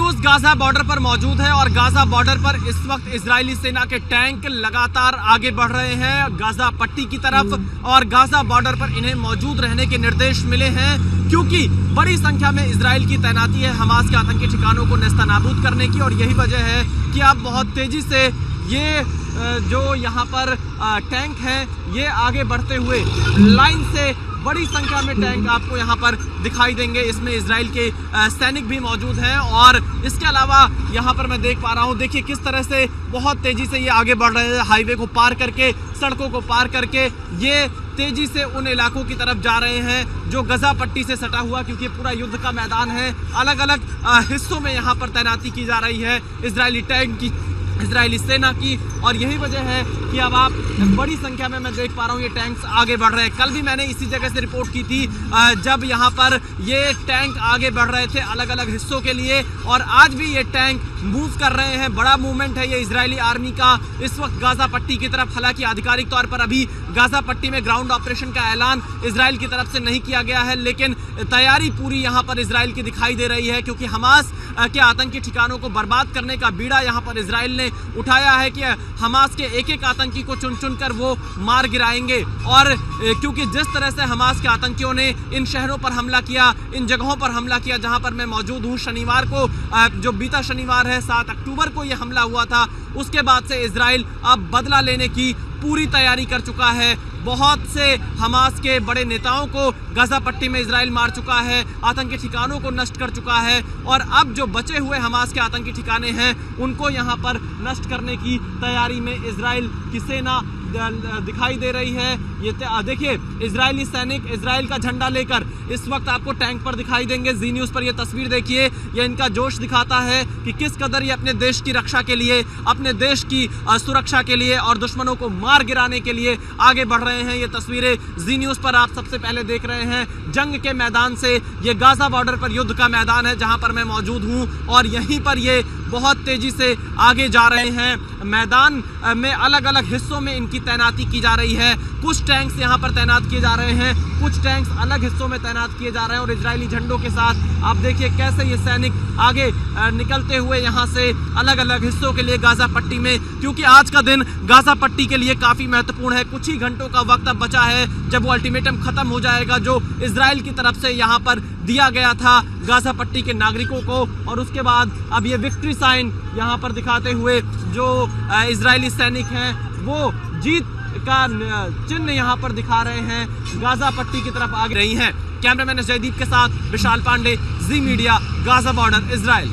News Gaza border पर मौजूद है और गाजा बॉर्डर पर इस वक्त इजरायली सेना के टैंक लगातार आगे बढ़ रहे हैं गाजा पट्टी की तरफ और गाजा बॉर्डर पर इन्हें मौजूद रहने के निर्देश मिले हैं क्योंकि बड़ी संख्या में इजराइल की तैनाती है हमास के आतंकी ठिकानों को नेस्तनाबूद करने की। और यही वजह है कि अब बहुत तेजी से ये जो यहाँ पर टैंक हैं ये आगे बढ़ते हुए लाइन से बड़ी संख्या में टैंक आपको यहाँ पर दिखाई देंगे। इसमें इजराइल के सैनिक भी मौजूद हैं और इसके अलावा यहाँ पर मैं देख पा रहा हूँ, देखिए किस तरह से बहुत तेजी से ये आगे बढ़ रहे हैं। हाईवे को पार करके, सड़कों को पार करके ये तेजी से उन इलाकों की तरफ जा रहे हैं जो गजा पट्टी से सटा हुआ, क्योंकि पूरा युद्ध का मैदान है। अलग अलग हिस्सों में यहाँ पर तैनाती की जा रही है इजरायली टैंक की, इजरायली सेना की। और यही वजह है कि अब आप बड़ी संख्या में मैं देख पा रहा हूँ ये टैंक्स आगे बढ़ रहे हैं। कल भी मैंने इसी जगह से रिपोर्ट की थी जब यहाँ पर ये टैंक आगे बढ़ रहे थे अलग अलग हिस्सों के लिए, और आज भी ये टैंक मूव कर रहे हैं। बड़ा मूवमेंट है ये इजरायली आर्मी का इस वक्त गाजा पट्टी की तरफ। हालांकि आधिकारिक तौर पर अभी गाजा पट्टी में ग्राउंड ऑपरेशन का ऐलान इजराइल की तरफ से नहीं किया गया है, लेकिन तैयारी पूरी यहाँ पर इजराइल की दिखाई दे रही है क्योंकि हमास के आतंकी ठिकानों को बर्बाद करने का बीड़ा यहाँ पर इजराइल ने उठाया है कि हमास के एक एक आतंकी को चुन चुन कर वो मार गिराएंगे। और क्योंकि जिस तरह से हमास के आतंकियों ने इन शहरों पर हमला किया, इन जगहों पर हमला किया जहां पर मैं मौजूद हूं, शनिवार को जो बीता शनिवार है 7 अक्टूबर को ये हमला हुआ था, उसके बाद से इजराइल अब बदला लेने की पूरी तैयारी कर चुका है। बहुत से हमास के बड़े नेताओं को गाजा पट्टी में इजराइल मार चुका है, आतंकी ठिकानों को नष्ट कर चुका है और अब जो बचे हुए हमास के आतंकी ठिकाने हैं उनको यहाँ पर नष्ट करने की तैयारी में इजराइल की सेना दिखाई दे रही है। ये देखिए इजरायली सैनिक इजराइल का झंडा लेकर इस वक्त आपको टैंक पर दिखाई देंगे। जी न्यूज़ पर ये तस्वीर देखिए, ये इनका जोश दिखाता है कि किस कदर ये अपने देश की रक्षा के लिए, अपने देश की सुरक्षा के लिए और दुश्मनों को मार गिराने के लिए आगे बढ़ रहे हैं। ये तस्वीरें जी न्यूज़ पर आप सबसे पहले देख रहे हैं जंग के मैदान से। ये गाजा बॉर्डर पर युद्ध का मैदान है जहां पर मैं मौजूद हूं और यहीं पर ये बहुत तेजी से आगे जा रहे हैं। मैदान में अलग अलग हिस्सों में इनकी तैनाती की जा रही है। कुछ टैंक्स यहाँ पर तैनात किए जा रहे हैं, कुछ टैंक्स अलग हिस्सों में तैनात किए जा रहे हैं और इजरायली झंडों के साथ आप देखिए कैसे ये सैनिक आगे निकलते हुए यहाँ से अलग अलग हिस्सों के लिए गाजा पट्टी में, क्योंकि आज का दिन गाजा पट्टी के लिए काफ़ी महत्वपूर्ण है। कुछ ही घंटों का वक्त अब बचा है जब वो अल्टीमेटम खत्म हो जाएगा जो इजराइल की तरफ से यहाँ पर दिया गया था गाजा पट्टी के नागरिकों को, और उसके बाद अब ये विक्ट्री साइन यहाँ पर दिखाते हुए जो इजरायली सैनिक हैं वो जीत का चिन्ह यहाँ पर दिखा रहे हैं, गाजा पट्टी की तरफ आगे रही हैं। कैमरामैन जयदीप के साथ विशाल पांडे, जी मीडिया, गाजा बॉर्डर, इजराइल।